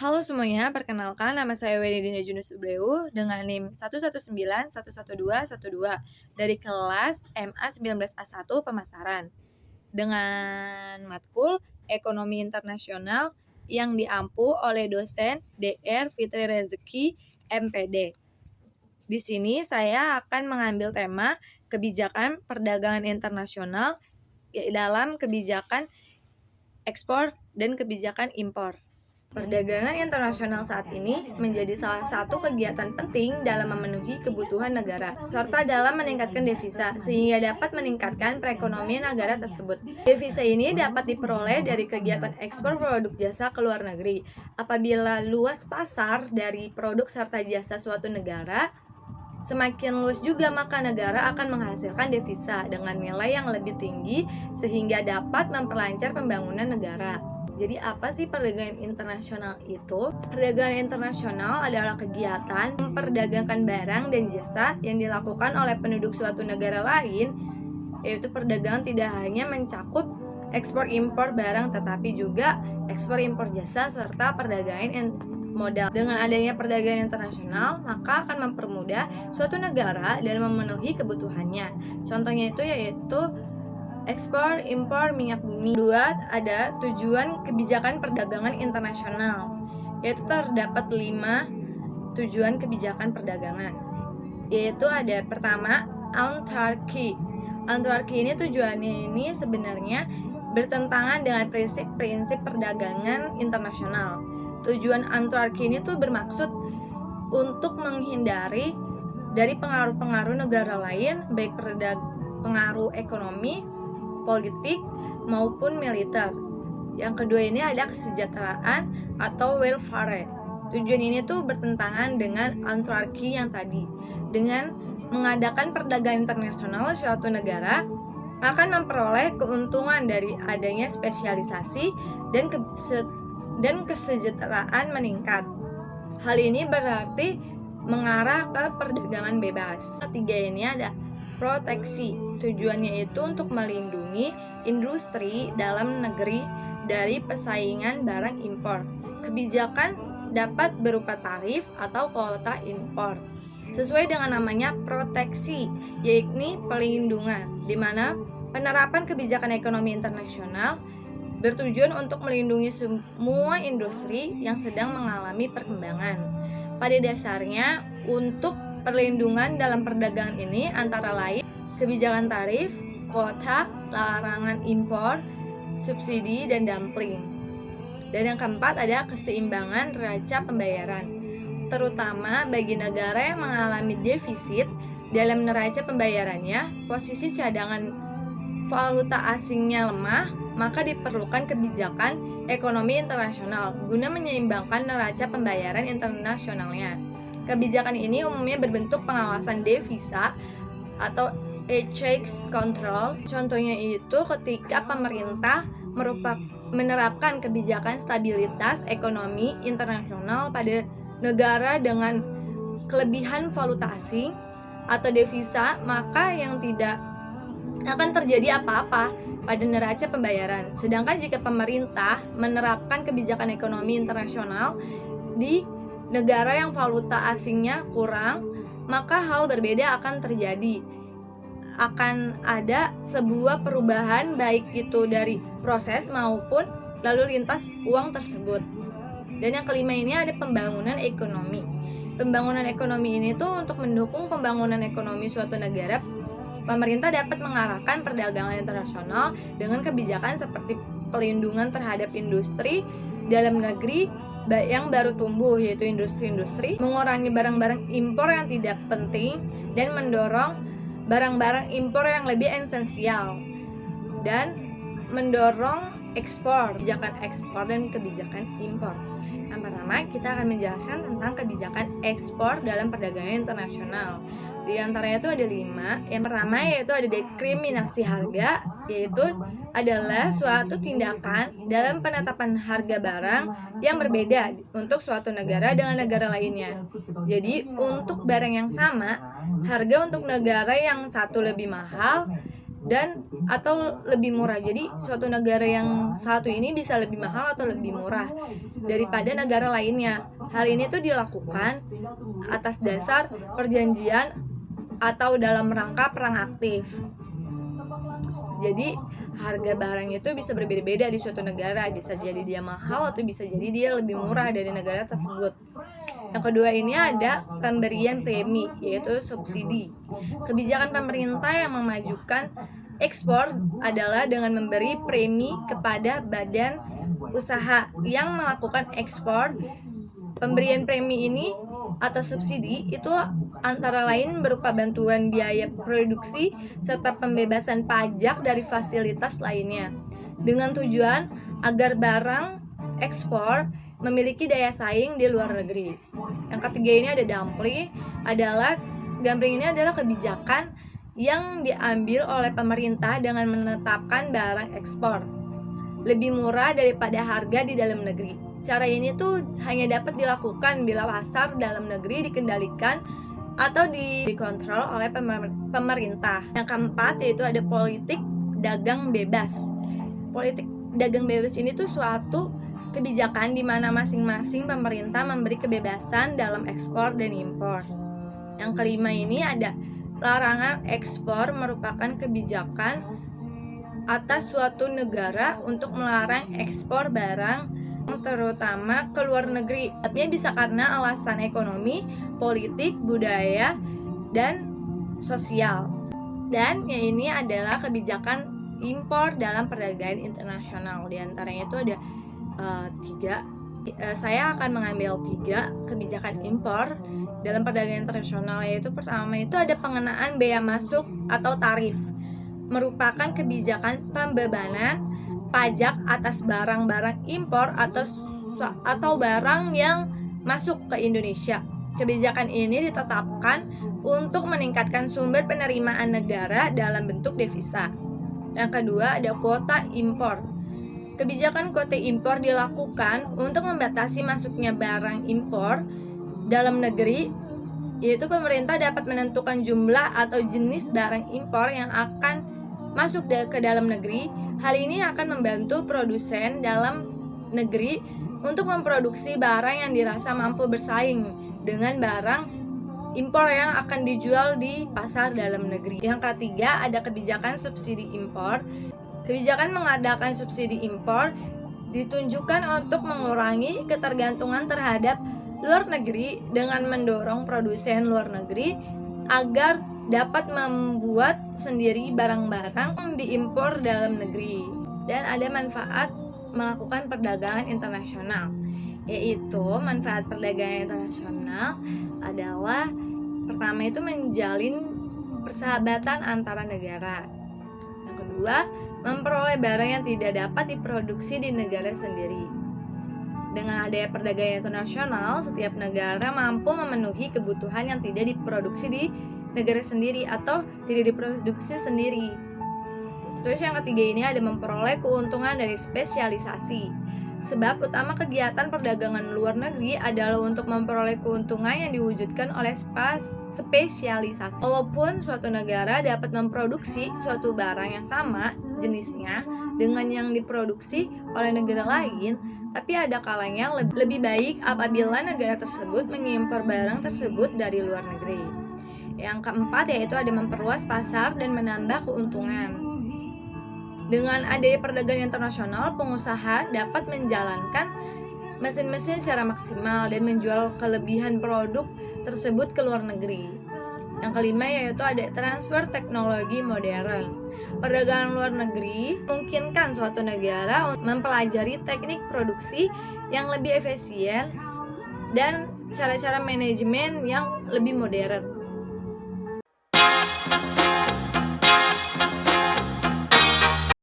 Halo semuanya, perkenalkan nama saya Wedidina Junus Ubleu dengan NIM 119111212 dari kelas MA 19A1 Pemasaran dengan matkul Ekonomi Internasional yang diampu oleh dosen Dr. Fitri Rezeki, MPD. Di sini saya akan mengambil tema kebijakan perdagangan internasional dalam kebijakan ekspor dan kebijakan impor. Perdagangan internasional saat ini menjadi salah satu kegiatan penting dalam memenuhi kebutuhan negara, serta dalam meningkatkan devisa, sehingga dapat meningkatkan perekonomian negara tersebut. Devisa ini dapat diperoleh dari kegiatan ekspor produk jasa ke luar negeri. Apabila luas pasar dari produk serta jasa suatu negara, semakin luas juga maka negara akan menghasilkan devisa dengan nilai yang lebih tinggi sehingga dapat memperlancar pembangunan negara. Jadi apa sih perdagangan internasional itu? Perdagangan internasional adalah kegiatan memperdagangkan barang dan jasa yang dilakukan oleh penduduk suatu negara lain, yaitu perdagangan tidak hanya mencakup ekspor impor barang tetapi juga ekspor impor jasa serta perdagangan modal. Dengan adanya perdagangan internasional, maka akan mempermudah suatu negara dalam memenuhi kebutuhannya. Contohnya itu yaitu ekspor impor minyak bumi. Kedua, ada tujuan kebijakan perdagangan internasional, yaitu terdapat 5 tujuan kebijakan perdagangan. Yaitu ada pertama, autarki. Autarki ini tujuannya ini sebenarnya bertentangan dengan prinsip-prinsip perdagangan internasional. Tujuan autarki ini tuh bermaksud untuk menghindari dari pengaruh-pengaruh negara lain, baik pengaruh ekonomi, politik maupun militer. Yang kedua ini ada kesejahteraan atau welfare. Tujuan ini tuh bertentangan dengan autarki yang tadi. Dengan mengadakan perdagangan internasional suatu negara akan memperoleh keuntungan dari adanya spesialisasi dan kesejahteraan meningkat. Hal ini berarti mengarah ke perdagangan bebas. Ketiga ini ada proteksi. Tujuannya itu untuk melindungi industri dalam negeri dari persaingan barang impor. Kebijakan dapat berupa tarif atau kuota impor. Sesuai dengan namanya proteksi, yaitu pelindungan, di mana penerapan kebijakan ekonomi internasional bertujuan untuk melindungi semua industri yang sedang mengalami perkembangan. Pada dasarnya, untuk perlindungan dalam perdagangan ini antara lain kebijakan tarif, kuota, larangan impor, subsidi, dan dumping. Dan yang keempat ada keseimbangan neraca pembayaran, terutama bagi negara yang mengalami defisit dalam neraca pembayarannya, posisi cadangan valuta asingnya lemah, maka diperlukan kebijakan ekonomi internasional guna menyeimbangkan neraca pembayaran internasionalnya. Kebijakan ini umumnya berbentuk pengawasan devisa atau exchange control. Contohnya itu ketika pemerintah menerapkan kebijakan stabilitas ekonomi internasional pada negara dengan kelebihan valuta asing atau devisa, maka yang tidak akan terjadi apa-apa pada neraca pembayaran. Sedangkan jika pemerintah menerapkan kebijakan ekonomi internasional di negara yang valuta asingnya kurang, maka hal berbeda akan terjadi. Akan ada sebuah perubahan baik itu dari proses maupun lalu lintas uang tersebut. Dan yang kelima ini ada pembangunan ekonomi. Pembangunan ekonomi ini tuh untuk mendukung pembangunan ekonomi suatu negara, pemerintah dapat mengarahkan perdagangan internasional dengan kebijakan seperti pelindungan terhadap industri dalam negeri yang baru tumbuh, yaitu industri-industri, mengurangi barang-barang impor yang tidak penting dan mendorong barang-barang impor yang lebih esensial, dan mendorong ekspor, kebijakan ekspor dan kebijakan impor. Yang pertama, kita akan menjelaskan tentang kebijakan ekspor dalam perdagangan internasional. Di antaranya itu ada 5. Yang pertama yaitu ada diskriminasi harga, yaitu adalah suatu tindakan dalam penetapan harga barang yang berbeda untuk suatu negara dengan negara lainnya. Jadi untuk barang yang sama, harga untuk negara yang satu lebih mahal dan atau lebih murah. Jadi suatu negara yang satu ini bisa lebih mahal atau lebih murah daripada negara lainnya. Hal ini tuh dilakukan atas dasar perjanjian atau dalam rangka perang aktif. Jadi harga barang itu bisa berbeda-beda di suatu negara, bisa jadi dia mahal atau bisa jadi dia lebih murah dari negara tersebut. Yang kedua ini ada pemberian premi, yaitu subsidi. Kebijakan pemerintah yang memajukan ekspor adalah dengan memberi premi kepada badan usaha yang melakukan ekspor. Pemberian premi ini atau subsidi itu antara lain berupa bantuan biaya produksi serta pembebasan pajak dari fasilitas lainnya, dengan tujuan agar barang ekspor memiliki daya saing di luar negeri. Yang ketiga ini ada dumping ini adalah kebijakan yang diambil oleh pemerintah dengan menetapkan barang ekspor lebih murah daripada harga di dalam negeri. Cara ini tuh hanya dapat dilakukan bila pasar dalam negeri dikendalikan atau dikontrol oleh pemerintah. Yang keempat yaitu ada politik dagang bebas. Politik dagang bebas ini tuh suatu kebijakan di mana masing-masing pemerintah memberi kebebasan dalam ekspor dan impor. Yang kelima ini ada larangan ekspor, merupakan kebijakan atas suatu negara untuk melarang ekspor barang terutama ke luar negeri. Artinya bisa karena alasan ekonomi, politik, budaya, dan sosial. Dan yang ini adalah kebijakan impor dalam perdagangan internasional. Di antaranya itu ada 3. Saya akan mengambil 3 kebijakan impor dalam perdagangan internasional, yaitu pertama itu ada pengenaan bea masuk atau tarif, merupakan kebijakan pembebanan pajak atas barang-barang impor atau barang yang masuk ke Indonesia. Kebijakan ini ditetapkan untuk meningkatkan sumber penerimaan negara dalam bentuk devisa. Yang kedua ada kuota impor. Kebijakan kuota impor dilakukan untuk membatasi masuknya barang impor dalam negeri, yaitu pemerintah dapat menentukan jumlah atau jenis barang impor yang akan masuk ke dalam negeri. Hal ini akan membantu produsen dalam negeri untuk memproduksi barang yang dirasa mampu bersaing dengan barang impor yang akan dijual di pasar dalam negeri. Yang ketiga ada kebijakan subsidi impor. Kebijakan mengadakan subsidi impor ditunjukkan untuk mengurangi ketergantungan terhadap luar negeri dengan mendorong produsen luar negeri agar dapat membuat sendiri barang-barang diimpor dalam negeri. Dan ada manfaat melakukan perdagangan internasional, yaitu manfaat perdagangan internasional adalah pertama itu menjalin persahabatan antara negara. Yang kedua, memperoleh barang yang tidak dapat diproduksi di negara sendiri. Dengan adanya perdagangan internasional, setiap negara mampu memenuhi kebutuhan yang tidak diproduksi di negara sendiri atau tidak diproduksi sendiri. Terus yang ketiga ini ada memperoleh keuntungan dari spesialisasi. Sebab utama kegiatan perdagangan luar negeri adalah untuk memperoleh keuntungan yang diwujudkan oleh spesialisasi. Walaupun suatu negara dapat memproduksi suatu barang yang sama jenisnya dengan yang diproduksi oleh negara lain, tapi ada kalanya lebih baik apabila negara tersebut mengimpor barang tersebut dari luar negeri. Yang keempat yaitu ada memperluas pasar dan menambah keuntungan. Dengan adanya perdagangan internasional, pengusaha dapat menjalankan mesin-mesin secara maksimal dan menjual kelebihan produk tersebut ke luar negeri. Yang kelima yaitu ada transfer teknologi modern. Perdagangan luar negeri memungkinkan suatu negara mempelajari teknik produksi yang lebih efisien dan cara-cara manajemen yang lebih modern.